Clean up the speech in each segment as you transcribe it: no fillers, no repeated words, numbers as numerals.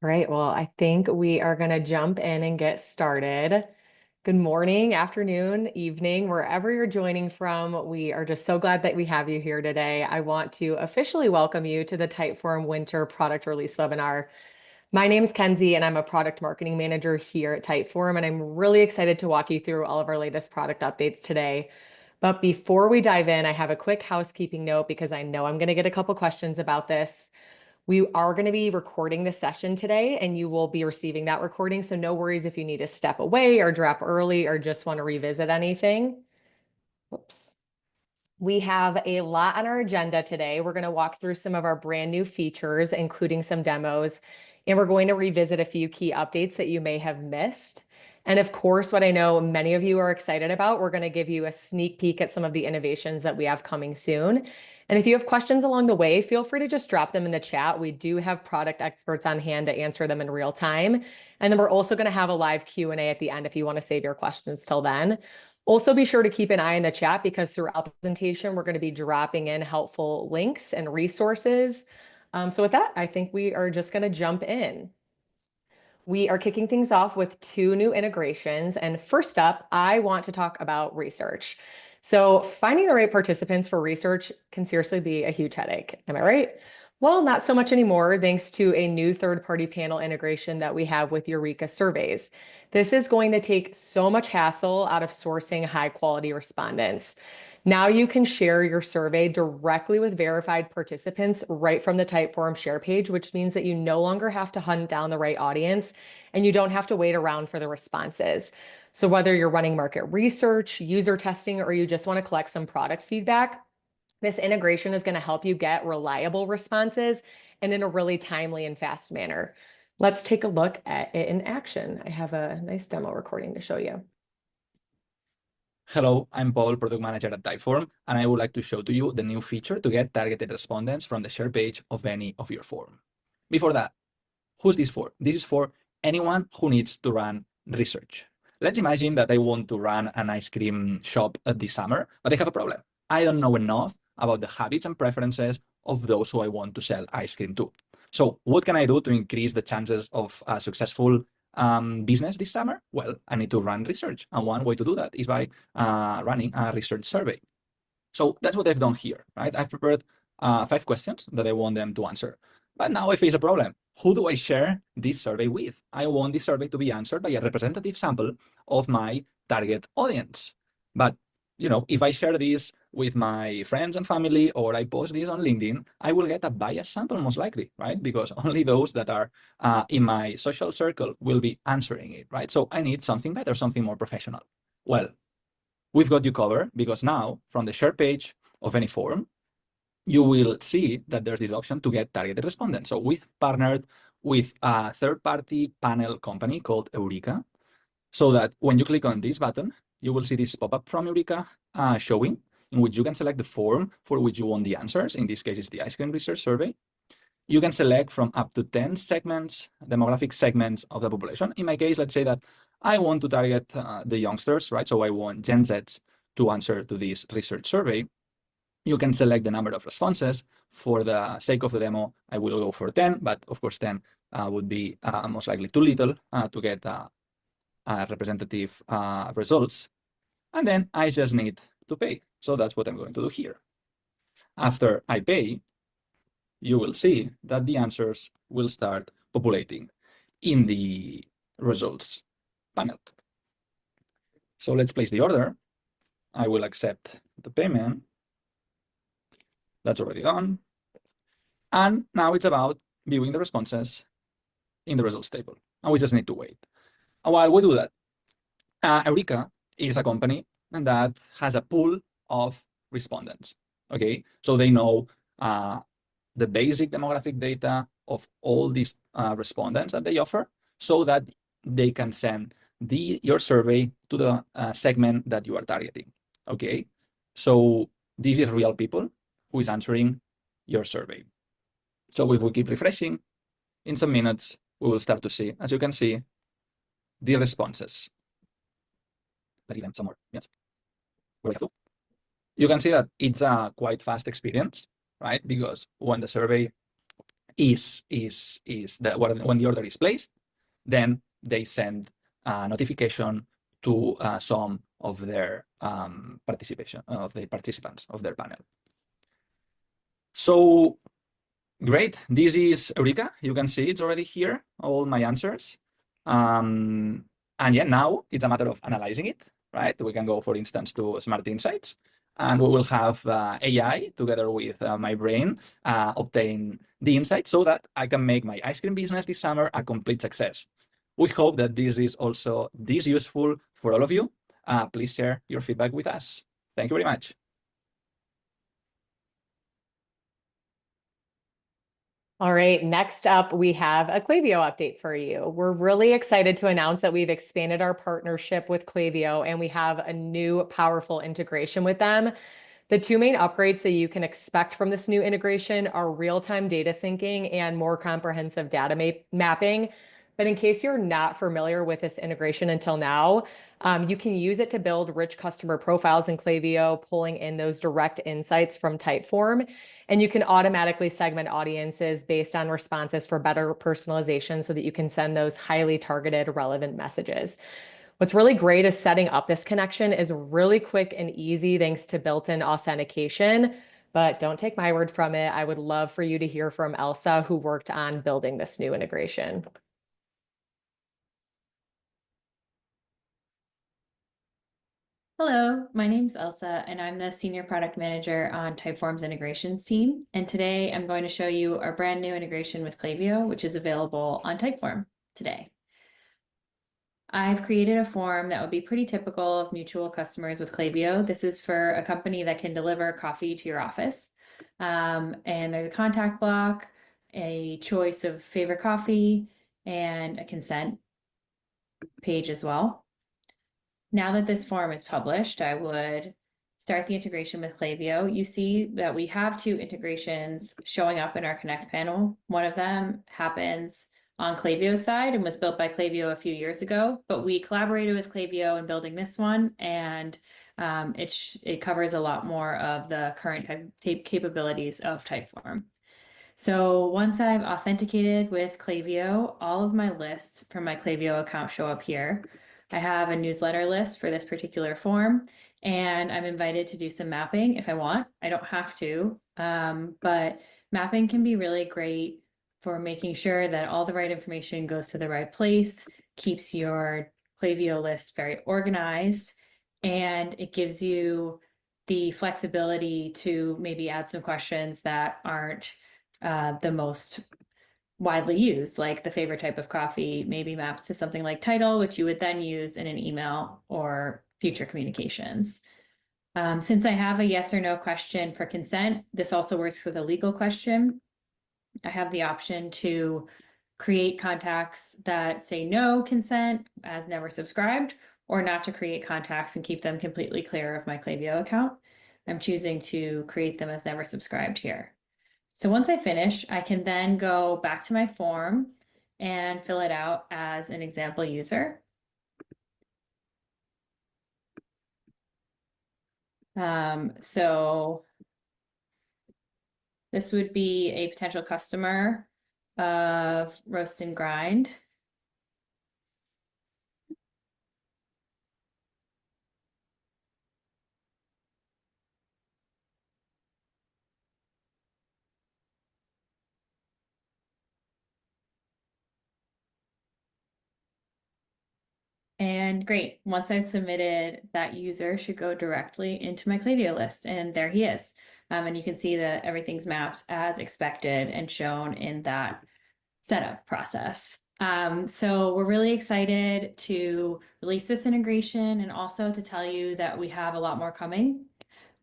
All right, well, I think we are going to jump in and get started. Good morning, afternoon, evening, wherever you're joining from. We are just so glad that we have you here today. I want to officially welcome you to the Typeform Winter Product Release webinar. My name is Kenzie, and I'm a product marketing manager here at Typeform, and I'm really excited to walk you through all of our latest product updates today. But before we dive in, I have a quick housekeeping note because I know I'm going to get a couple questions about this. We are going to be recording the session today, and you will be receiving that recording. So no worries if you need to step away or drop early or just want to revisit anything. Whoops. We have a lot on our agenda today. We're going to walk through some of our brand new features, including some demos, and we're going to revisit a few key updates that you may have missed. And of course, what I know many of you are excited about, we're going to give you a sneak peek at some of the innovations that we have coming soon. And if you have questions along the way, feel free to just drop them in the chat. We do have product experts on hand to answer them in real time. And then we're also going to have a live Q&A at the end if you want to save your questions till then. Also, be sure to keep an eye in the chat because throughout the presentation, we're going to be dropping in helpful links and resources. So with that, I think we are just going to jump in. We are kicking things off with two new integrations. And first up, I want to talk about research. So finding the right participants for research can seriously be a huge headache. Am I right? Well, not so much anymore, thanks to a new third-party panel integration that we have with Eureka Surveys. This is going to take so much hassle out of sourcing high-quality respondents. Now you can share your survey directly with verified participants right from the Typeform share page, which means that you no longer have to hunt down the right audience and you don't have to wait around for the responses. So whether you're running market research, user testing, or you just want to collect some product feedback, this integration is going to help you get reliable responses and in a really timely and fast manner. Let's take a look at it in action. I have a nice demo recording to show you. Hello, I'm Paul, Product Manager at Typeform, and I would like to show to you the new feature to get targeted respondents from the share page of any of your form. Before that, who's this for? This is for anyone who needs to run research. Let's imagine that I want to run an ice cream shop this summer, but I have a problem. I don't know enough about the habits and preferences of those who I want to sell ice cream to. So what can I do to increase the chances of a successful business this summer? Well, I need to run research. And one way to do that is by running a research survey. So that's what I've done here, right? I've prepared 5 questions that I want them to answer. But now I face a problem. Who do I share this survey with? I want this survey to be answered by a representative sample of my target audience. But if I share this with my friends and family, or I post this on LinkedIn, I will get a biased sample most likely, right? Because only those that are in my social circle will be answering it, right? So I need something better, something more professional. Well, we've got you covered because now from the share page of any form, you will see that there's this option to get targeted respondents. So we've partnered with a third-party panel company called Eureka, so that when you click on this button, you will see this pop-up from Eureka showing, in which you can select the form for which you want the answers. In this case, it's the ice cream research survey. You can select from up to 10 segments, demographic segments of the population. In my case, let's say that I want to target the youngsters, right? So I want Gen Zs to answer to this research survey. You can select the number of responses. For the sake of the demo, I will go for 10, but of course 10 would be most likely too little to get representative results. And then I just need to pay. So that's what I'm going to do here. After I pay, you will see that the answers will start populating in the results panel. So let's place the order. I will accept the payment. That's already done. And now it's about viewing the responses in the results table. And we just need to wait. And while we do that, Eureka is a company that has a pool of respondents. Okay, so they know the basic demographic data of all these respondents that they offer, so that they can send your survey to the segment that you are targeting. Okay, so these are real people who is answering your survey. So if we keep refreshing, in some minutes, we will start to see, as you can see, the responses. Let's give them some more. Yes. You can see that it's a quite fast experience, right? Because when the survey is that when the order is placed, then they send a notification to some of their participants of their panel. So great. This is Eureka. You can see it's already here, all my answers. And yeah, now it's a matter of analyzing it, right? We can go, for instance, to Smart Insights, and we will have AI together with my brain obtain the insights so that I can make my ice cream business this summer a complete success. We hope that this is also this useful for all of you. Please share your feedback with us. Thank you very much. All right, next up, we have a Klaviyo update for you. We're really excited to announce that we've expanded our partnership with Klaviyo and we have a new powerful integration with them. The two main upgrades that you can expect from this new integration are real-time data syncing and more comprehensive data mapping. But in case you're not familiar with this integration until now, you can use it to build rich customer profiles in Klaviyo, pulling in those direct insights from Typeform. And you can automatically segment audiences based on responses for better personalization so that you can send those highly targeted, relevant messages. What's really great is setting up this connection is really quick and easy thanks to built-in authentication. But don't take my word from it. I would love for you to hear from Elsa, who worked on building this new integration. Hello, my name's Elsa, and I'm the Senior Product Manager on Typeform's integrations team. And today I'm going to show you our brand new integration with Klaviyo, which is available on Typeform today. I've created a form that would be pretty typical of mutual customers with Klaviyo. This is for a company that can deliver coffee to your office. And there's a contact block, a choice of favorite coffee, and a consent page as well. Now that this form is published, I would start the integration with Klaviyo. You see that we have two integrations showing up in our Connect panel. One of them happens on Klaviyo's side and was built by Klaviyo a few years ago, but we collaborated with Klaviyo in building this one, and it covers a lot more of the current type capabilities of Typeform. So once I've authenticated with Klaviyo, all of my lists from my Klaviyo account show up here. I have a newsletter list for this particular form, and I'm invited to do some mapping if I want. I don't have to, but mapping can be really great for making sure that all the right information goes to the right place, keeps your Klaviyo list very organized, and it gives you the flexibility to maybe add some questions that aren't the most widely used, like the favorite type of coffee maybe maps to something like title, which you would then use in an email or future communications. Since I have a yes or no question for consent, this also works with a legal question. I have the option to create contacts that say no consent as never subscribed, or not to create contacts and keep them completely clear of my Klaviyo account. I'm choosing to create them as never subscribed here. So once I finish, I can then go back to my form and fill it out as an example user. So this would be a potential customer of Roast and Grind. And great, once I've submitted, that user should go directly into my Klaviyo list, and there he is. And you can see that everything's mapped as expected and shown in that setup process. So we're really excited to release this integration and also to tell you that we have a lot more coming.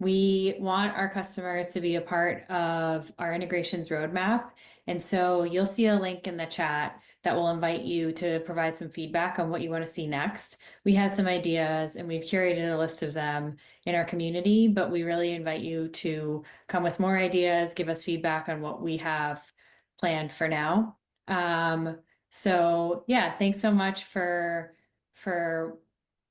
We want our customers to be a part of our integrations roadmap. And so you'll see a link in the chat that will invite you to provide some feedback on what you want to see next. We have some ideas and we've curated a list of them in our community, but we really invite you to come with more ideas, give us feedback on what we have planned for now. So yeah, thanks so much for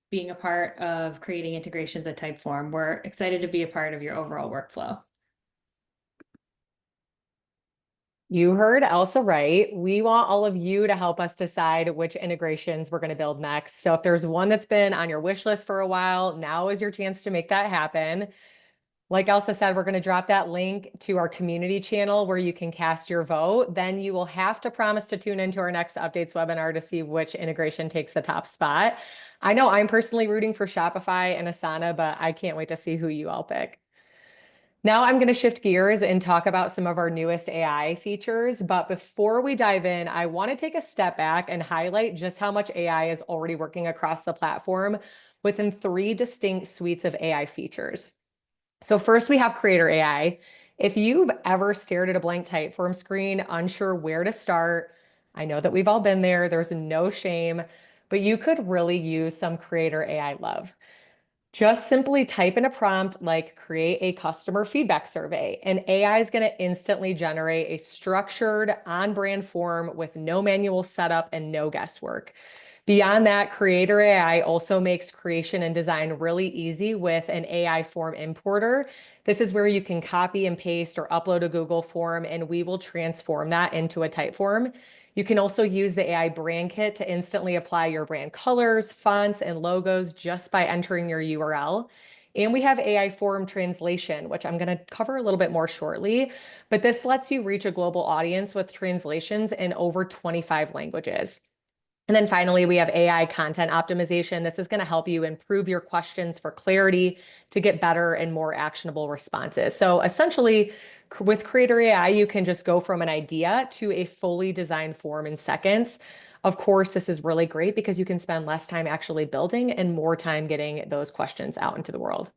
being a part of creating integrations at Typeform. We're excited to be a part of your overall workflow. You heard Elsa right. We want all of you to help us decide which integrations we're going to build next. So if there's one that's been on your wish list for a while, now is your chance to make that happen. Like Elsa said, we're going to drop that link to our community channel where you can cast your vote. Then you will have to promise to tune into our next updates webinar to see which integration takes the top spot. I know I'm personally rooting for Shopify and Asana, but I can't wait to see who you all pick. Now I'm going to shift gears and talk about some of our newest AI features. But before we dive in, I want to take a step back and highlight just how much AI is already working across the platform within 3 distinct suites of AI features. So first we have Creator AI. If you've ever stared at a blank Typeform screen, unsure where to start, I know that we've all been there, there's no shame, but you could really use some Creator AI love. Just simply type in a prompt like create a customer feedback survey, and AI is going to instantly generate a structured on-brand form with no manual setup and no guesswork. Beyond that, Creator AI also makes creation and design really easy with an AI form importer. This is where you can copy and paste or upload a Google form, and we will transform that into a Typeform. You can also use the AI brand kit to instantly apply your brand colors, fonts, and logos just by entering your URL. And we have AI form translation, which I'm going to cover a little bit more shortly, but this lets you reach a global audience with translations in over 25 languages. And then finally, we have AI content optimization. This is going to help you improve your questions for clarity to get better and more actionable responses. So essentially, with Creator AI, you can just go from an idea to a fully designed form in seconds. Of course, this is really great because you can spend less time actually building and more time getting those questions out into the world.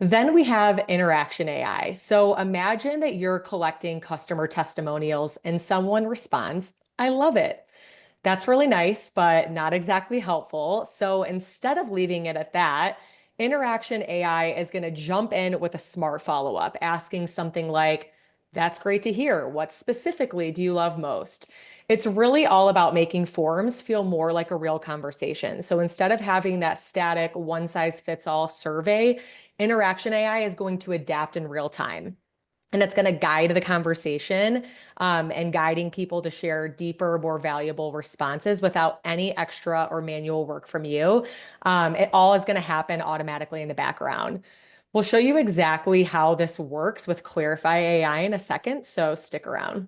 Then we have interaction AI. So imagine that you're collecting customer testimonials and someone responds, "I love it." That's really nice, but not exactly helpful. So instead of leaving it at that, interaction AI is going to jump in with a smart follow-up, asking something like, "That's great to hear. What specifically do you love most?" It's really all about making forms feel more like a real conversation. So instead of having that static one-size-fits-all survey, interaction AI is going to adapt in real time. And it's going to guide the conversation and guiding people to share deeper, more valuable responses without any extra or manual work from you. It all is going to happen automatically in the background. We'll show you exactly how this works with Clarify AI in a second, so stick around.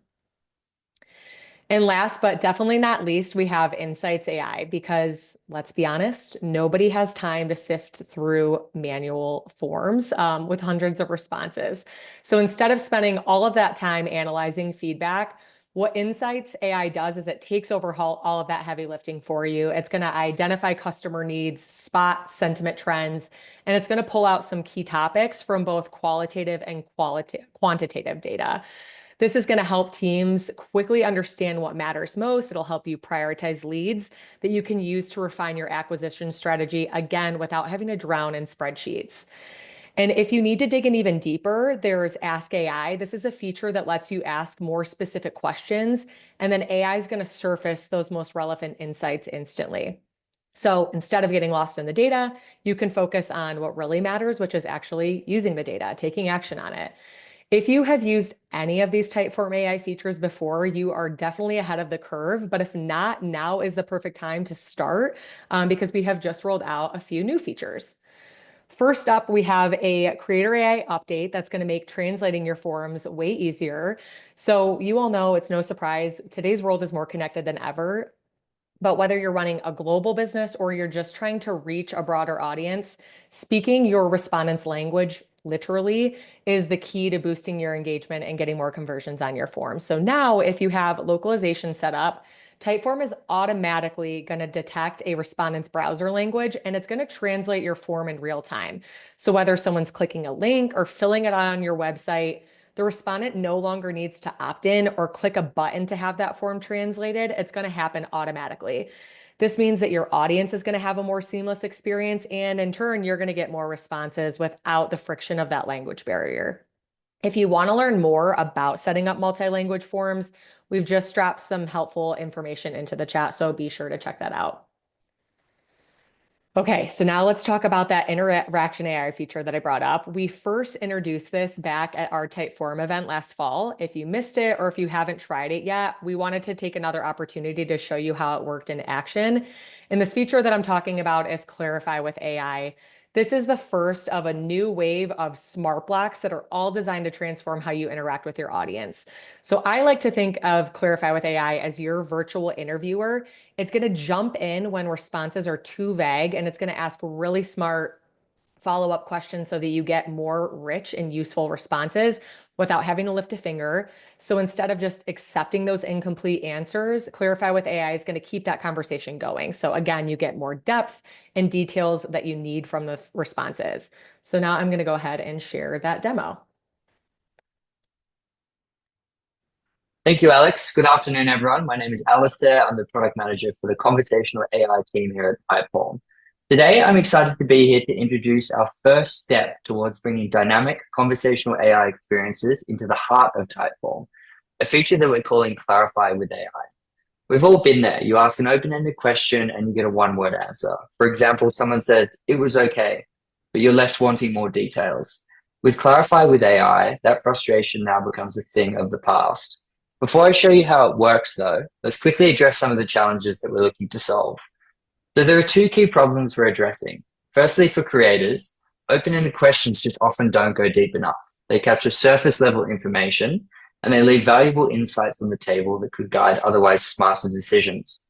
And last but definitely not least, we have Insights AI because let's be honest, nobody has time to sift through manual forms with hundreds of responses. So instead of spending all of that time analyzing feedback, what Insights AI does is it takes over all of that heavy lifting for you. It's going to identify customer needs, spot sentiment trends, and it's going to pull out some key topics from both qualitative and quantitative data. This is going to help teams quickly understand what matters most. It'll help you prioritize leads that you can use to refine your acquisition strategy, again, without having to drown in spreadsheets. And if you need to dig in even deeper, there's Ask AI. This is a feature that lets you ask more specific questions, and then AI is going to surface those most relevant insights instantly. So instead of getting lost in the data, you can focus on what really matters, which is actually using the data, taking action on it. If you have used any of these Typeform AI features before, you are definitely ahead of the curve. But if not, now is the perfect time to start because we have just rolled out a few new features. First up, we have a Creator AI update that's going to make translating your forms way easier. So you all know it's no surprise, today's world is more connected than ever. But whether you're running a global business or you're just trying to reach a broader audience, speaking your respondent's language literally is the key to boosting your engagement and getting more conversions on your form. So now if you have localization set up, Typeform is automatically going to detect a respondent's browser language and it's going to translate your form in real time. So whether someone's clicking a link or filling it out on your website, the respondent no longer needs to opt in or click a button to have that form translated. It's going to happen automatically. This means that your audience is going to have a more seamless experience, and in turn, you're going to get more responses without the friction of that language barrier. If you want to learn more about setting up multi-language forms, we've just dropped some helpful information into the chat, so be sure to check that out. Okay, so now let's talk about that interaction AI feature that I brought up. We first introduced this back at our Typeform event last fall. If you missed it or if you haven't tried it yet, we wanted to take another opportunity to show you how it worked in action. And this feature that I'm talking about is Clarify with AI. This is the first of a new wave of smart blocks that are all designed to transform how you interact with your audience. So I like to think of Clarify with AI as your virtual interviewer. It's going to jump in when responses are too vague, and it's going to ask really smart follow-up questions so that you get more rich and useful responses without having to lift a finger. So instead of just accepting those incomplete answers, Clarify with AI is going to keep that conversation going. So again, you get more depth and details that you need from the responses. So now I'm going to go ahead and share that demo. Thank you, Alex. Good afternoon, everyone. My name is Alistair. I'm the product manager for the conversational AI team here at Typeform. Today, I'm excited to be here to introduce our first step towards bringing dynamic conversational AI experiences into the heart of Typeform, a feature that we're calling Clarify with AI. We've all been there. You ask an open-ended question and you get a one-word answer. For example, someone says, "It was okay," but you're left wanting more details. With Clarify with AI, that frustration now becomes a thing of the past. Before I show you how it works, though, let's quickly address some of the challenges that we're looking to solve. So there are two key problems we're addressing. Firstly, for creators, open-ended questions just often don't go deep enough. They capture surface-level information, and they leave valuable insights on the table that could guide otherwise smarter decisions.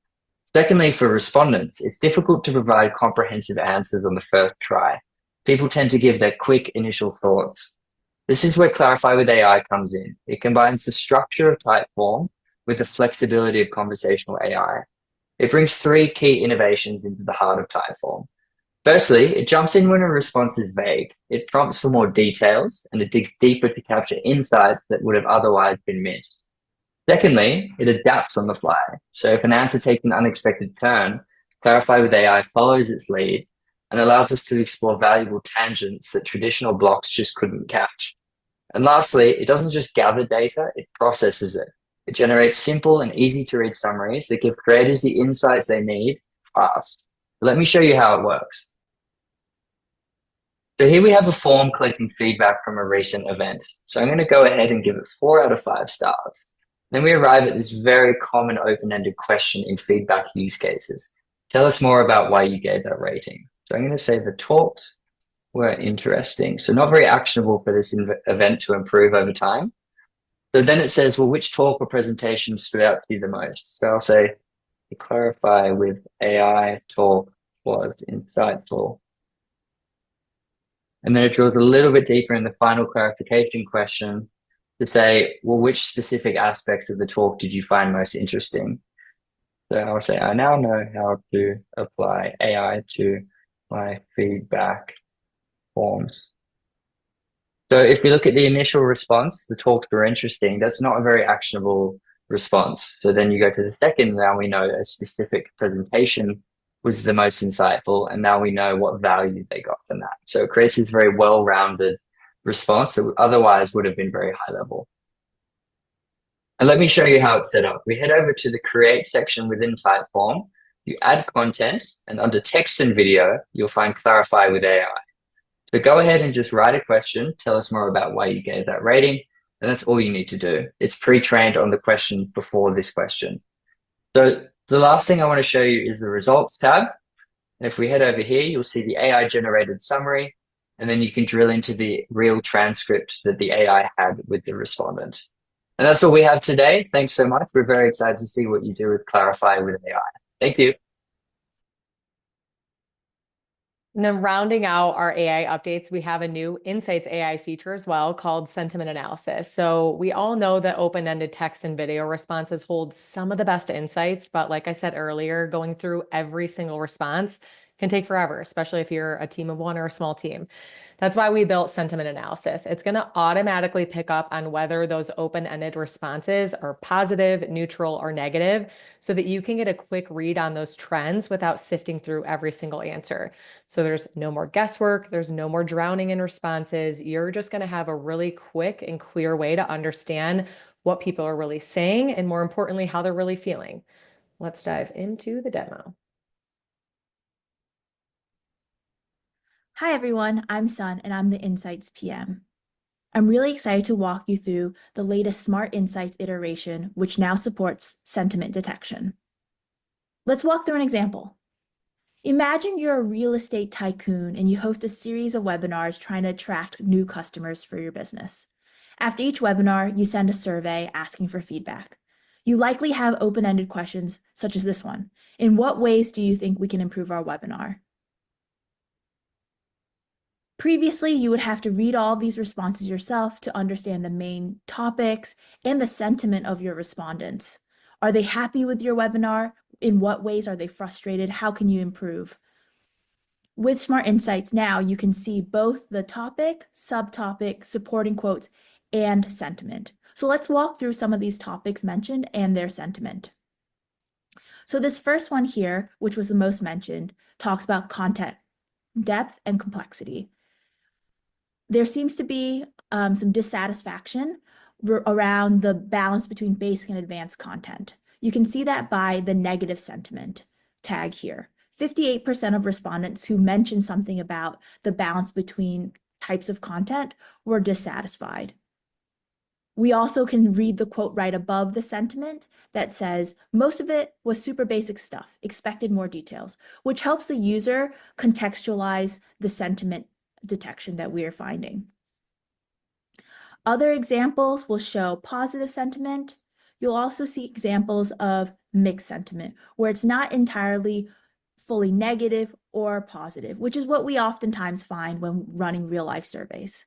Secondly, for respondents, it's difficult to provide comprehensive answers on the first try. People tend to give their quick initial thoughts. This is where Clarify with AI comes in. It combines the structure of Typeform with the flexibility of conversational AI. It brings three key innovations into the heart of Typeform. Firstly, it jumps in when a response is vague. It prompts for more details and it digs deeper to capture insights that would have otherwise been missed. Secondly, it adapts on the fly. So if an answer takes an unexpected turn, Clarify with AI follows its lead and allows us to explore valuable tangents that traditional blocks just couldn't catch. And lastly, it doesn't just gather data, it processes it. It generates simple and easy to read summaries that give creators the insights they need fast. Let me show you how it works. So here we have a form collecting feedback from a recent event. So I'm going to go ahead and give it 4 out of 5 stars. Then we arrive at this very common open-ended question in feedback use cases. Tell us more about why you gave that rating. So I'm going to say the talks were interesting. So not very actionable for this event to improve over time. So then it says, well, which talk or presentation stood out to you the most? So I'll say, to clarify with AI talk was insightful. And then it drills a little bit deeper in the final clarification question to say, well, which specific aspects of the talk did you find most interesting? So I'll say, I now know how to apply AI to my feedback forms. So if we look at the initial response, the talks were interesting. That's not a very actionable response. So then you go to the second, now we know a specific presentation was the most insightful, and now we know what value they got from that. So it creates this very well-rounded response that otherwise would have been very high level. And let me show you how it's set up. We head over to the create section within Typeform. You add content, and under text and video, you'll find Clarify with AI. So go ahead and just write a question. Tell us more about why you gave that rating. And that's all you need to do. It's pre-trained on the question before this question. So the last thing I want to show you is the results tab. And if we head over here, you'll see the AI generated summary, and then you can drill into the real transcript that the AI had with the respondent. And that's all we have today. Thanks so much. We're very excited to see what you do with Clarify with AI. Thank you. And then rounding out our AI updates, we have a new Insights AI feature as well called sentiment analysis. So we all know that open-ended text and video responses hold some of the best insights, but like I said earlier, going through every single response can take forever, especially if you're a team of one or a small team. That's why we built sentiment analysis. It's going to automatically pick up on whether those open-ended responses are positive, neutral, or negative so that you can get a quick read on those trends without sifting through every single answer. So there's no more guesswork. There's no more drowning in responses. You're just going to have a really quick and clear way to understand what people are really saying and, more importantly, how they're really feeling. Let's dive into the demo. Hi everyone, I'm Sun and I'm the Insights PM. I'm really excited to walk you through the latest Smart Insights iteration, which now supports sentiment detection. Let's walk through an example. Imagine you're a real estate tycoon and you host a series of webinars trying to attract new customers for your business. After each webinar, you send a survey asking for feedback. You likely have open-ended questions such as this one. In what ways do you think we can improve our webinar? Previously, you would have to read all these responses yourself to understand the main topics and the sentiment of your respondents. Are they happy with your webinar? In what ways are they frustrated? How can you improve? With Smart Insights now, you can see both the topic, subtopic, supporting quotes, and sentiment. So let's walk through some of these topics mentioned and their sentiment. So this first one here, which was the most mentioned, talks about content depth and complexity. There seems to be some dissatisfaction around the balance between basic and advanced content. You can see that by the negative sentiment tag here. 58% of respondents who mentioned something about the balance between types of content were dissatisfied. We also can read the quote right above the sentiment that says, most of it was super basic stuff, expected more details, which helps the user contextualize the sentiment detection that we are finding. Other examples will show positive sentiment. You'll also see examples of mixed sentiment, where it's not entirely fully negative or positive, which is what we oftentimes find when running real-life surveys.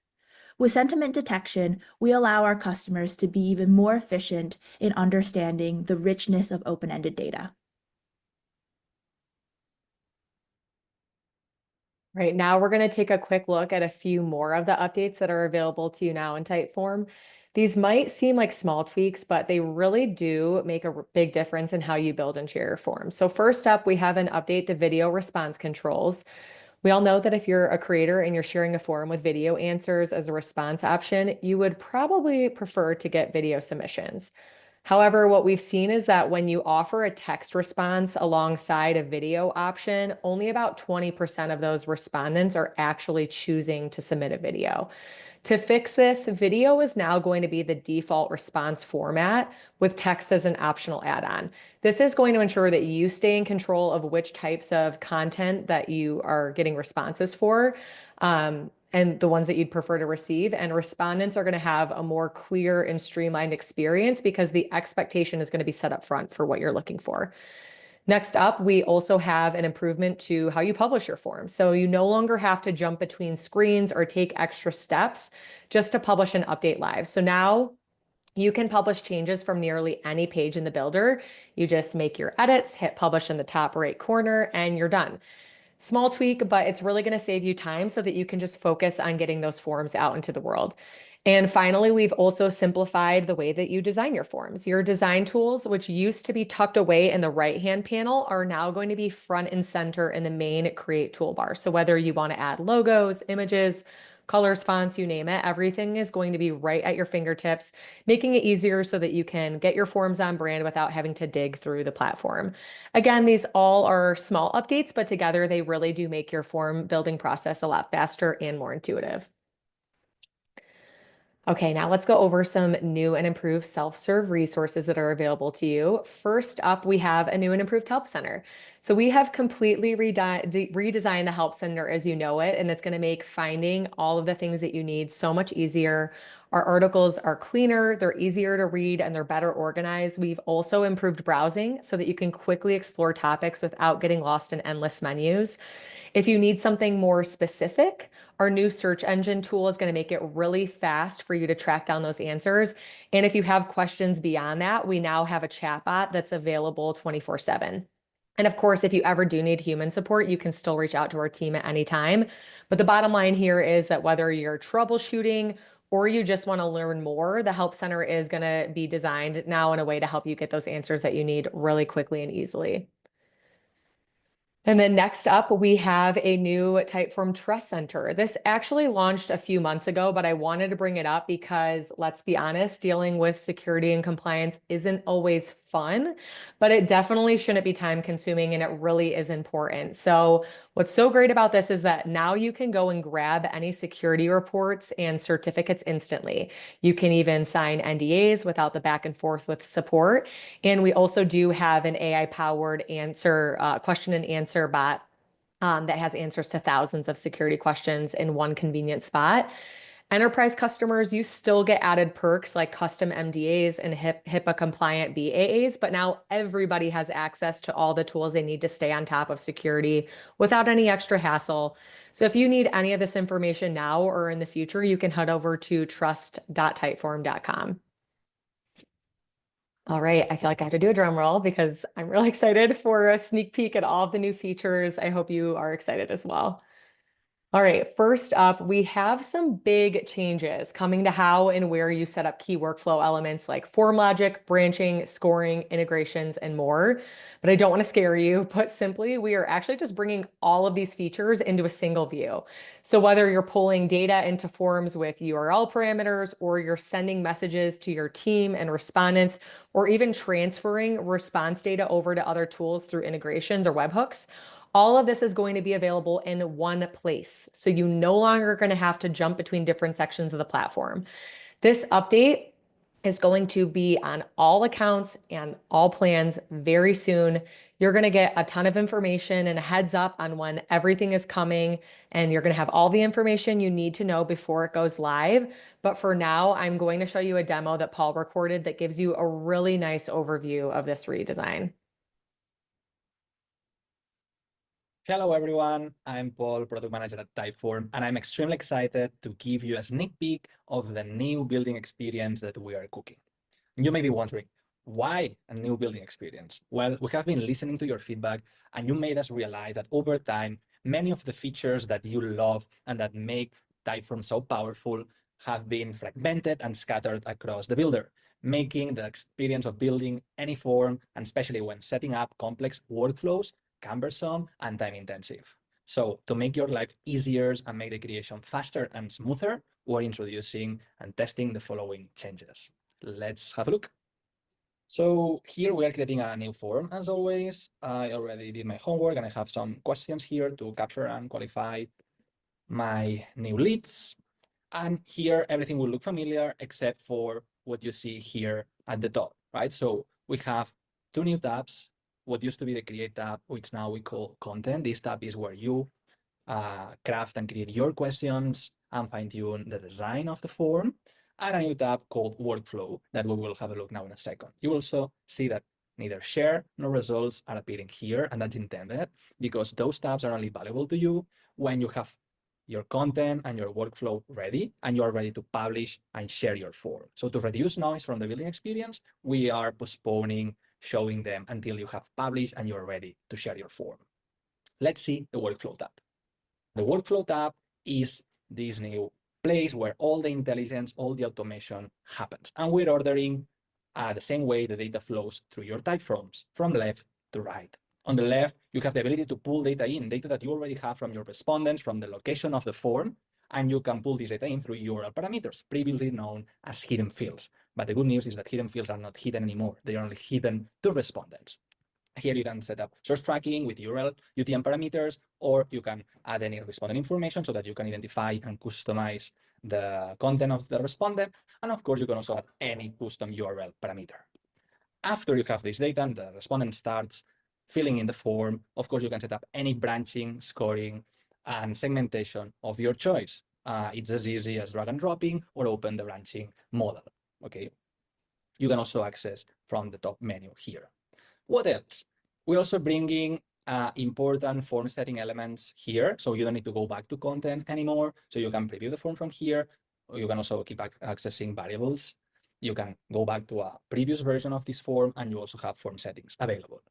With sentiment detection, we allow our customers to be even more efficient in understanding the richness of open-ended data. Right now, we're going to take a quick look at a few more of the updates that are available to you now in Typeform. These might seem like small tweaks, but they really do make a big difference in how you build and share your forms. So first up, we have an update to video response controls. We all know that if you're a creator and you're sharing a forum with video answers as a response option, you would probably prefer to get video submissions. However, what we've seen is that when you offer a text response alongside a video option, only about 20% of those respondents are actually choosing to submit a video. To fix this, video is now going to be the default response format with text as an optional add-on. This is going to ensure that you stay in control of which types of content that you are getting responses for, and the ones that you'd prefer to receive. And respondents are going to have a more clear and streamlined experience because the expectation is going to be set up front for what you're looking for. Next up, we also have an improvement to how you publish your form. So you no longer have to jump between screens or take extra steps just to publish and update live. So now you can publish changes from nearly any page in the builder. You just make your edits, hit publish in the top right corner, and you're done. Small tweak, but it's really going to save you time so that you can just focus on getting those forms out into the world. And finally, we've also simplified the way that you design your forms. Your design tools, which used to be tucked away in the right-hand panel, are now going to be front and center in the main Create toolbar. So whether you want to add logos, images, colors, fonts, you name it, everything is going to be right at your fingertips, making it easier so that you can get your forms on brand without having to dig through the platform. Again, these all are small updates, but together they really do make your form building process a lot faster and more intuitive. Okay, now let's go over some new and improved self-serve resources that are available to you. First up, we have a new and improved Help Center. So we have completely redesigned the Help Center as you know it, and it's going to make finding all of the things that you need so much easier. Our articles are cleaner, they're easier to read, and they're better organized. We've also improved browsing so that you can quickly explore topics without getting lost in endless menus. If you need something more specific, our new search engine tool is going to make it really fast for you to track down those answers. And if you have questions beyond that, we now have a chatbot that's available 24/7. And of course, if you ever do need human support, you can still reach out to our team at any time. But the bottom line here is that whether you're troubleshooting or you just want to learn more, the Help Center is going to be designed now in a way to help you get those answers that you need really quickly and easily. And then next up, we have a new Typeform Trust Center. This actually launched a few months ago, but I wanted to bring it up because let's be honest, dealing with security and compliance isn't always fun, but it definitely shouldn't be time consuming and it really is important. So what's so great about this is that now you can go and grab any security reports and certificates instantly. You can even sign NDAs without the back and forth with support. And we also do have an AI-powered question and answer bot that has answers to thousands of security questions in one convenient spot. Enterprise customers, you still get added perks like custom MDAs and HIPAA compliant BAAs, but now everybody has access to all the tools they need to stay on top of security without any extra hassle. So if you need any of this information now or in the future, you can head over to trust.typeform.com. All right, I feel like I have to do a drum roll because I'm really excited for a sneak peek at all of the new features. I hope you are excited as well. All right, first up, we have some big changes coming to how and where you set up key workflow elements like form logic, branching, scoring, integrations, and more. But I don't want to scare you. Put simply, we are actually just bringing all of these features into a single view. So whether you're pulling data into forms with URL parameters, or you're sending messages to your team and respondents, or even transferring response data over to other tools through integrations or webhooks, all of this is going to be available in one place. So you no longer are going to have to jump between different sections of the platform. This update is going to be on all accounts and all plans very soon. You're going to get a ton of information and a heads up on when everything is coming, and you're going to have all the information you need to know before it goes live. But for now, I'm going to show you a demo that Paul recorded that gives you a really nice overview of this redesign. Hello everyone, I'm Paul, product manager at Typeform, and I'm extremely excited to give you a sneak peek of the new building experience that we are cooking. You may be wondering, why a new building experience? Well, we have been listening to your feedback, and you made us realize that over time, many of the features that you love and that make Typeform so powerful have been fragmented and scattered across the builder, making the experience of building any form, and especially when setting up complex workflows, cumbersome and time intensive. So to make your life easier and make the creation faster and smoother, we're introducing and testing the following changes. Let's have a look. So here we are creating a new form. As always, I already did my homework and I have some questions here to capture and qualify my new leads. And here everything will look familiar except for what you see here at the top, right? So we have two new tabs. What used to be the Create tab, which now we call Content. This tab is where you craft and create your questions and fine-tune the design of the form. And a new tab called Workflow that we will have a look now in a second. You also see that neither share nor results are appearing here, and that's intended because those tabs are only valuable to you when you have your content and your workflow ready, and you are ready to publish and share your form. So to reduce noise from the building experience, we are postponing showing them until you have published and you're ready to share your form. Let's see the workflow tab. The workflow tab is this new place where all the intelligence, all the automation happens. And we're ordering the same way the data flows through your Typeforms, from left to right. On the left, you have the ability to pull data in, data that you already have from your respondents, from the location of the form, and you can pull this data in through URL parameters, previously known as hidden fields. But the good news is that hidden fields are not hidden anymore. They are only hidden to respondents. Here you can set up source tracking with URL, UTM parameters, or you can add any respondent information so that you can identify and customize the content of the respondent. And of course, you can also add any custom URL parameter. After you have this data and the respondent starts filling in the form, of course, you can set up any branching, scoring, and segmentation of your choice. It's as easy as drag and dropping or open the branching model, okay? You can also access from the top menu here. What else? We're also bringing important form setting elements here. So you don't need to go back to content anymore. So you can preview the form from here. Or you can also keep accessing variables. You can go back to a previous version of this form, and you also have form settings available.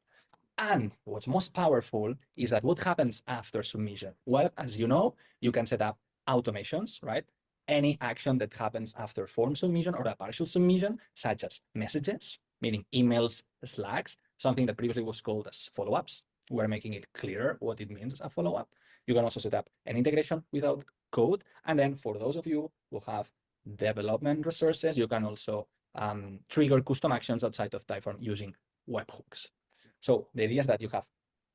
And what's most powerful is that what happens after submission? Well, as you know, you can set up automations, right? Any action that happens after form submission or a partial submission, such as messages, meaning emails, Slacks, something that previously was called as follow-ups. We're making it clearer what it means a follow-up. You can also set up an integration without code. And then for those of you who have development resources, you can also trigger custom actions outside of Typeform using webhooks. So the idea is that you have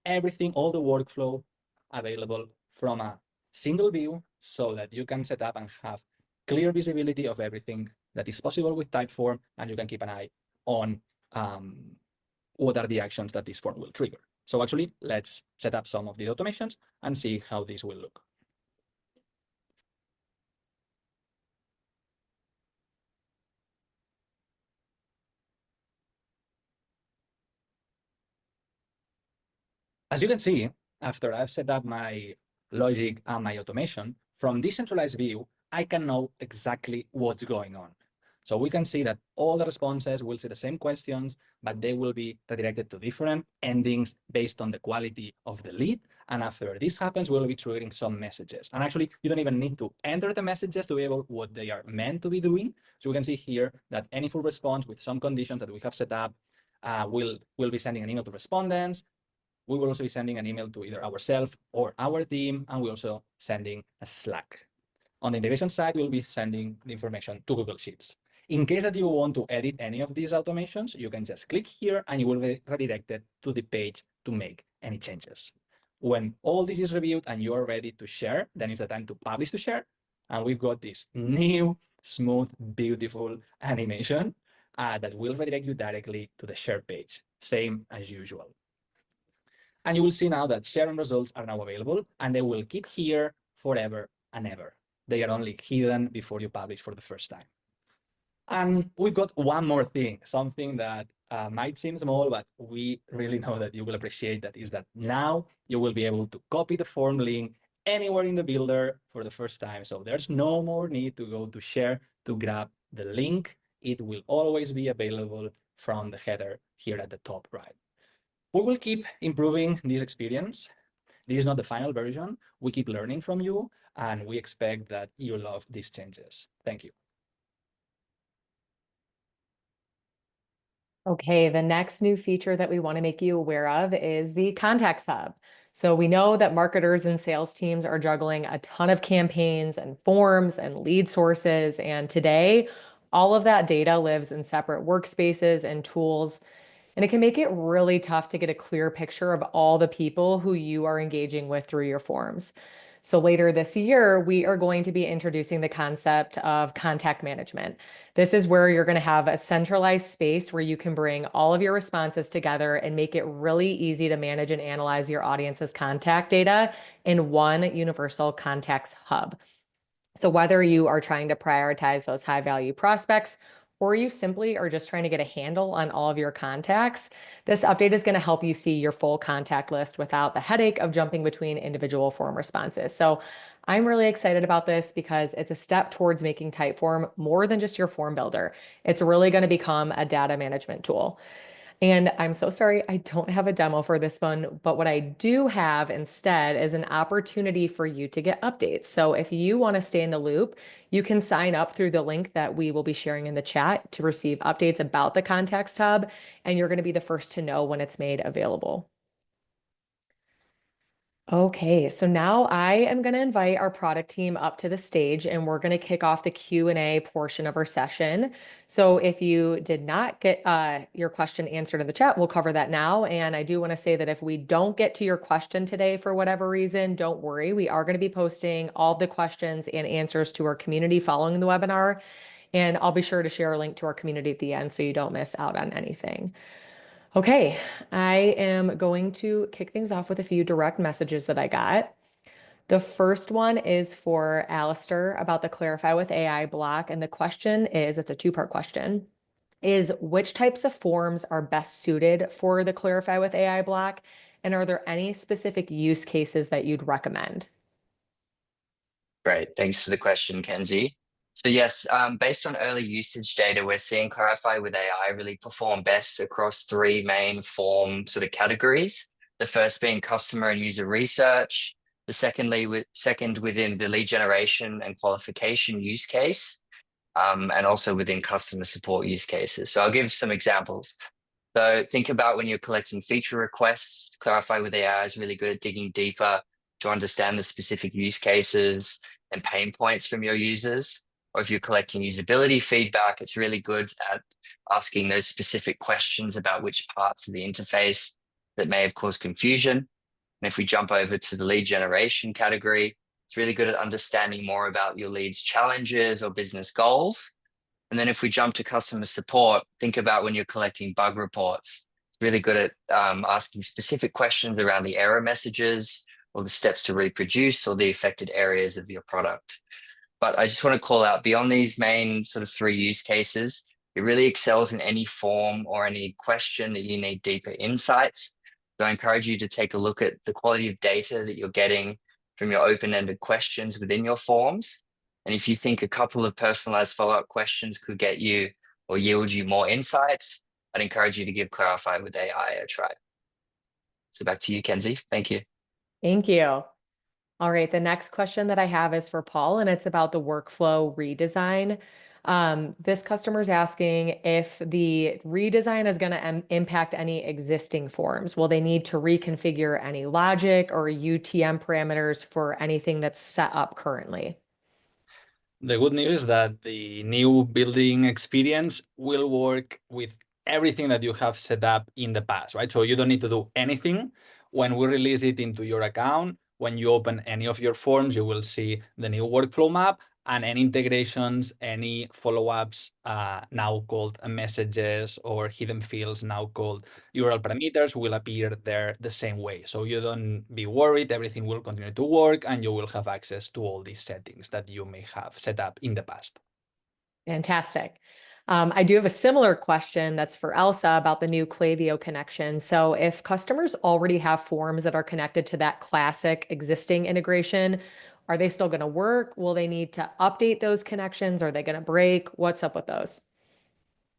everything, all the workflow available from a single view so that you can set up and have clear visibility of everything that is possible with Typeform, and you can keep an eye on what are the actions that this form will trigger. So actually, let's set up some of these automations and see how this will look. As you can see, after I've set up my logic and my automation, from this centralized view, I can know exactly what's going on. So we can see that all the responses will see the same questions, but they will be redirected to different endings based on the quality of the lead. And after this happens, we'll be triggering some messages. And actually, you don't even need to enter the messages to be able what they are meant to be doing. So we can see here that any full response with some conditions that we have set up will be sending an email to respondents. We will also be sending an email to either ourselves or our team, and we're also sending a Slack. On the integration side, we'll be sending the information to Google Sheets. In case that you want to edit any of these automations, you can just click here and you will be redirected to the page to make any changes. When all this is reviewed and you are ready to share, then it's the time to publish to share. And we've got this new, smooth, beautiful animation that will redirect you directly to the share page, same as usual. And you will see now that sharing results are now available, and they will keep here forever and ever. They are only hidden before you publish for the first time. And we've got one more thing, something that might seem small, but we really know that you will appreciate that, is that now you will be able to copy the form link anywhere in the builder for the first time. So there's no more need to go to share to grab the link. It will always be available from the header here at the top right. We will keep improving this experience. This is not the final version. We keep learning from you, and we expect that you love these changes. Thank you. Okay, the next new feature that we want to make you aware of is the Contacts Hub. So we know that marketers and sales teams are juggling a ton of campaigns and forms and lead sources. And today, all of that data lives in separate workspaces and tools. And it can make it really tough to get a clear picture of all the people who you are engaging with through your forms. So later this year, we are going to be introducing the concept of contact management. This is where you're going to have a centralized space where you can bring all of your responses together and make it really easy to manage and analyze your audience's contact data in one universal contacts hub. So whether you are trying to prioritize those high value prospects, or you simply are just trying to get a handle on all of your contacts, this update is going to help you see your full contact list without the headache of jumping between individual form responses. So I'm really excited about this because it's a step towards making Typeform more than just your form builder. It's really going to become a data management tool. And I'm so sorry, I don't have a demo for this one, but what I do have instead is an opportunity for you to get updates. So if you want to stay in the loop, you can sign up through the link that we will be sharing in the chat to receive updates about the Context Hub, and you're going to be the first to know when it's made available. Okay, so now I am going to invite our product team up to the stage, and we're going to kick off the Q&A portion of our session. So if you did not get your question answered in the chat, we'll cover that now. And I do want to say that if we don't get to your question today for whatever reason, don't worry. We are going to be posting all of the questions and answers to our community following the webinar. And I'll be sure to share a link to our community at the end so you don't miss out on anything. Okay, I am going to kick things off with a few direct messages that I got. The first one is for Alistair about the Clarify with AI block. And the question is, it's a two-part question, is which types of forms are best suited for the Clarify with AI block? And are there any specific use cases that you'd recommend? Great. Thanks for the question, Kenzie. So yes, based on early usage data, we're seeing Clarify with AI really perform best across three main form sort of categories. The first being customer and user research, the second within the lead generation and qualification use case, and also within customer support use cases. So I'll give some examples. So think about when you're collecting feature requests, Clarify with AI is really good at digging deeper to understand the specific use cases and pain points from your users. or if you're collecting usability feedback, it's really good at asking those specific questions about which parts of the interface that may have caused confusion. And if we jump over to the lead generation category, it's really good at understanding more about your lead's challenges or business goals. And then if we jump to customer support, think about when you're collecting bug reports. It's really good at asking specific questions around the error messages or the steps to reproduce or the affected areas of your product. But I just want to call out, beyond these main sort of 3 use cases, it really excels in any form or any question that you need deeper insights. So I encourage you to take a look at the quality of data that you're getting from your open-ended questions within your forms. And if you think a couple of personalized follow-up questions could get you or yield you more insights, I'd encourage you to give Clarify with AI a try. So back to you, Kenzie. Thank you. Thank you. All right, the next question that I have is for Paul, and it's about the workflow redesign. This customer is asking if the redesign is going to impact any existing forms. Will they need to reconfigure any logic or UTM parameters for anything that's set up currently? The good news is that the new building experience will work with everything that you have set up in the past, right? So you don't need to do anything. When we release it into your account, when you open any of your forms, you will see the new workflow map and any integrations, any follow-ups now called messages or hidden fields now called URL parameters will appear there the same way. So you don't be worried, everything will continue to work and you will have access to all these settings that you may have set up in the past. Fantastic. I do have a similar question that's for Elsa about the new Klaviyo connection. So if customers already have forms that are connected to that classic existing integration, are they still going to work? Will they need to update those connections? Are they going to break? What's up with those?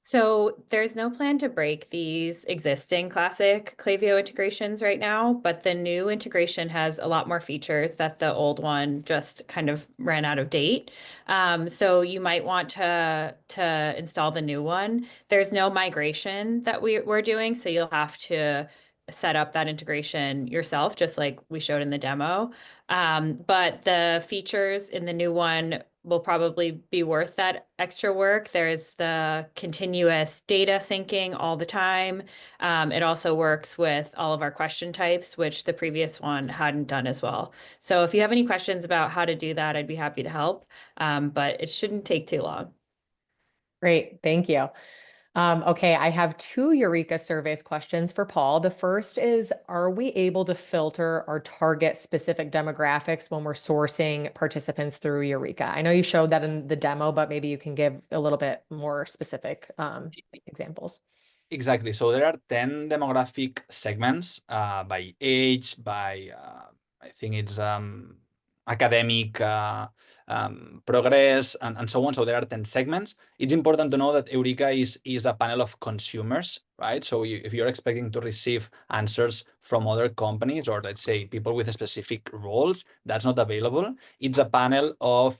So there's no plan to break these existing classic Klaviyo integrations right now, but the new integration has a lot more features that the old one just kind of ran out of date. So you might want to install the new one. There's no migration that we're doing, so you'll have to set up that integration yourself, just like we showed in the demo. But the features in the new one will probably be worth that extra work. There's the continuous data syncing all the time. It also works with all of our question types, which the previous one hadn't done as well. So if you have any questions about how to do that, I'd be happy to help, but it shouldn't take too long. Great, thank you. Okay, I have 2 Eureka surveys questions for Paul. The first is, are we able to filter or target specific demographics when we're sourcing participants through Eureka? I know you showed that in the demo, but maybe you can give a little bit more specific examples. Exactly. So there are 10 demographic segments by age, by I think it's academic progress and so on. So there are 10 segments. It's important to know that Eureka is a panel of consumers, right? So if you're expecting to receive answers from other companies or let's say people with specific roles, that's not available. It's a panel of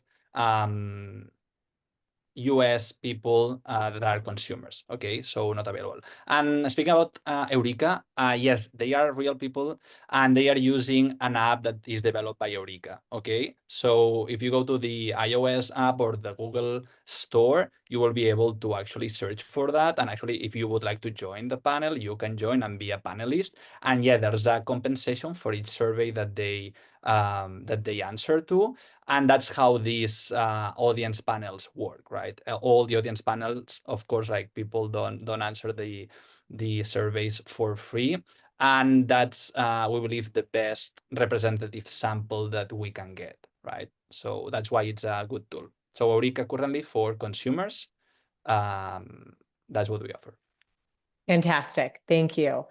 US people that are consumers. Okay, so not available. And speaking about Eureka, yes, they are real people and they are using an app that is developed by Eureka. Okay, so if you go to the iOS app or the Google Store, you will be able to actually search for that. And actually, if you would like to join the panel, you can join and be a panelist. And yeah, there's a compensation for each survey that they answer to. And that's how these audience panels work, right? All the audience panels, of course, like people don't answer the surveys for free. And that's, we believe, the best representative sample that we can get, right? So that's why it's a good tool. So Eureka currently for consumers, that's what we offer. Fantastic. Thank you.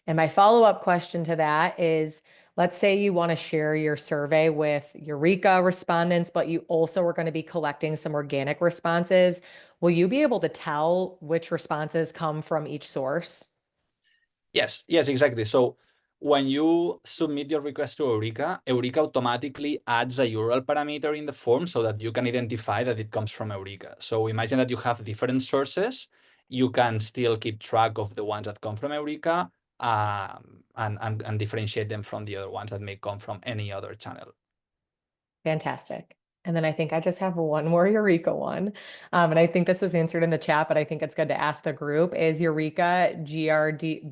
And my follow-up question to that is, let's say you want to share your survey with Eureka respondents, but you also are going to be collecting some organic responses. Will you be able to tell which responses come from each source? Yes, exactly. So when you submit your request to Eureka, Eureka automatically adds a URL parameter in the form so that you can identify that it comes from Eureka. So imagine that you have different sources. You can still keep track of the ones that come from Eureka and differentiate them from the other ones that may come from any other channel. Fantastic. And then I think I just have one more Eureka one. And I think this was answered in the chat, but I think it's good to ask the group. Is Eureka GDPR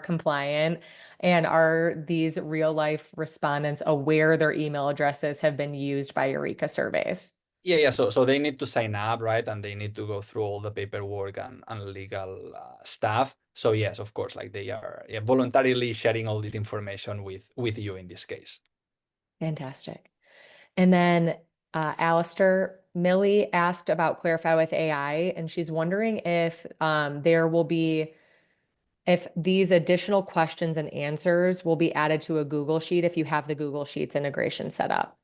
compliant? And are these real life respondents aware their email addresses have been used by Eureka surveys? Yeah. So they need to sign up, right? And they need to go through all the paperwork and legal stuff. So yes, of course, like they are voluntarily sharing all this information with you in this case. Fantastic. And then Alistair, Millie asked about Clarify with AI, and she's wondering if there will be, if these additional questions and answers will be added to a Google Sheet if you have the Google Sheets integration set up.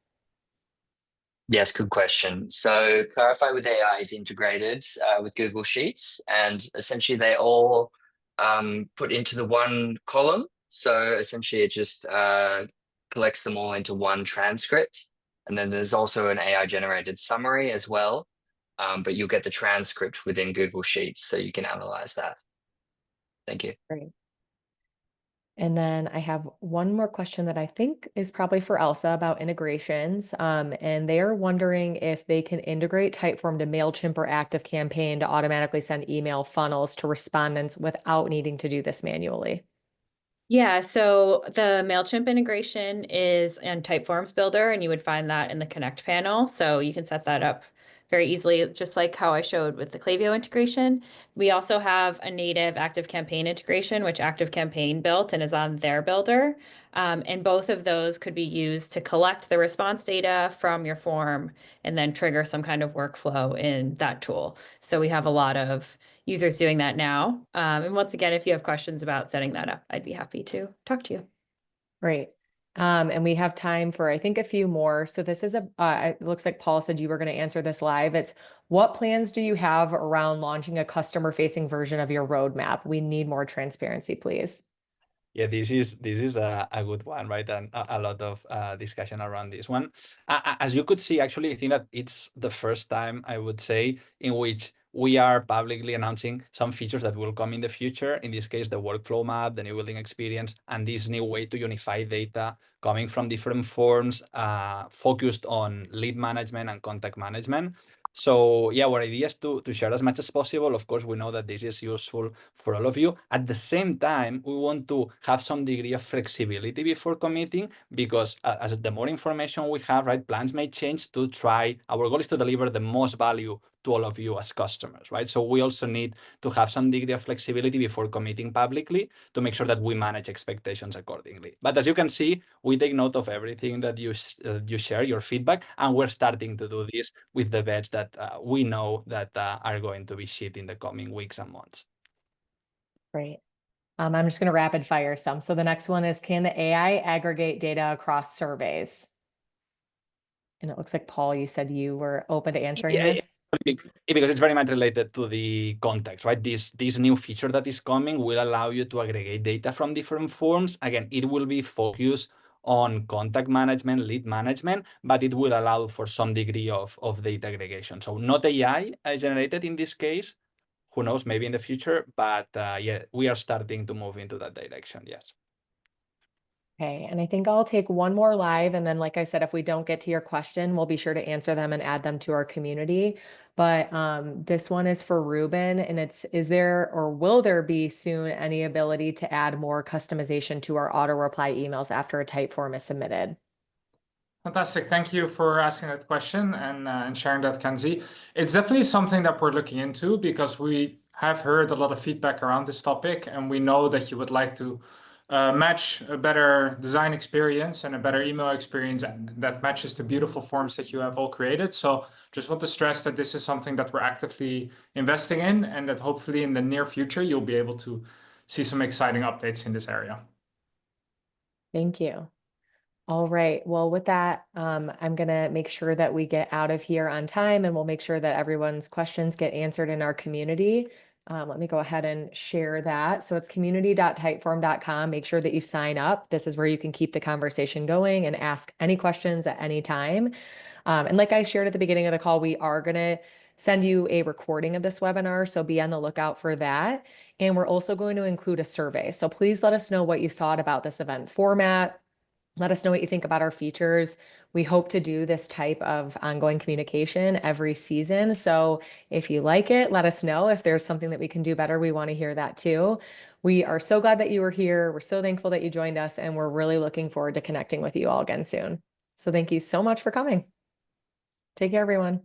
Yes, good question. So Clarify with AI is integrated with Google Sheets, and essentially they all put into the one column. So essentially it just collects them all into one transcript. And then there's also an AI generated summary as well. But you'll get the transcript within Google Sheets so you can analyze that. Thank you. Great. And then I have one more question that I think is probably for Elsa about integrations. And they are wondering if they can integrate Typeform to MailChimp or ActiveCampaign to automatically send email funnels to respondents without needing to do this manually. Yeah, so the MailChimp integration is in Typeforms Builder, and you would find that in the Connect panel. So you can set that up very easily, just like how I showed with the Klaviyo integration. We also have a native ActiveCampaign integration, which ActiveCampaign built and is on their builder. And both of those could be used to collect the response data from your form and then trigger some kind of workflow in that tool. So we have a lot of users doing that now. And once again, if you have questions about setting that up, I'd be happy to talk to you. Great. And we have time for, I think, a few more. So this is it looks like Paul said you were going to answer this live. It's, what plans do you have around launching a customer-facing version of your roadmap? We need more transparency, please. Yeah, this is a good one, right? And a lot of discussion around this one. As you could see, actually, I think that it's the first time, I would say, in which we are publicly announcing some features that will come in the future. In this case, the workflow map, the new building experience, and this new way to unify data coming from different forms, focused on lead management and contact management. So yeah, our idea is to share as much as possible. Of course, we know that this is useful for all of you. At the same time, we want to have some degree of flexibility before committing, because as the more information we have, right, plans may change to try. Our goal is to deliver the most value to all of you as customers, right? So we also need to have some degree of flexibility before committing publicly to make sure that we manage expectations accordingly. But as you can see, we take note of everything that you share, your feedback, and we're starting to do this with the bets that we know that are going to be shipped in the coming weeks and months. Great. I'm just going to rapid fire some. So the next one is, can the AI aggregate data across surveys? And it looks like, Paul, you said you were open to answering this. Because it's very much related to the context, right? This new feature that is coming will allow you to aggregate data from different forms. Again, it will be focused on contact management, lead management, but it will allow for some degree of data aggregation. So not AI generated in this case. Who knows, maybe in the future, but yeah, we are starting to move into that direction, yes. Okay, and I think I'll take one more live, and then, like I said, if we don't get to your question, we'll be sure to answer them and add them to our community. But this one is for Ruben, and it's, is there or will there be soon any ability to add more customization to our auto reply emails after a Typeform is submitted? Fantastic. Thank you for asking that question and sharing that, Kenzie. It's definitely something that we're looking into, because we have heard a lot of feedback around this topic, and we know that you would like to match a better design experience and a better email experience that matches the beautiful forms that you have all created. So just want to stress that this is something that we're actively investing in, and that hopefully in the near future, you'll be able to see some exciting updates in this area. Thank you. All right. Well, with that, I'm going to make sure that we get out of here on time, and we'll make sure that everyone's questions get answered in our community. Let me go ahead and share that. So it's community.typeform.com. Make sure that you sign up. This is where you can keep the conversation going and ask any questions at any time. And like I shared at the beginning of the call, we are going to send you a recording of this webinar, so be on the lookout for that. And we're also going to include a survey. So please let us know what you thought about this event format. Let us know what you think about our features. We hope to do this type of ongoing communication every season. So if you like it, let us know. If there's something that we can do better, we want to hear that too. We are so glad that you were here. We're so thankful that you joined us, and we're really looking forward to connecting with you all again soon. So thank you so much for coming. Take care, everyone.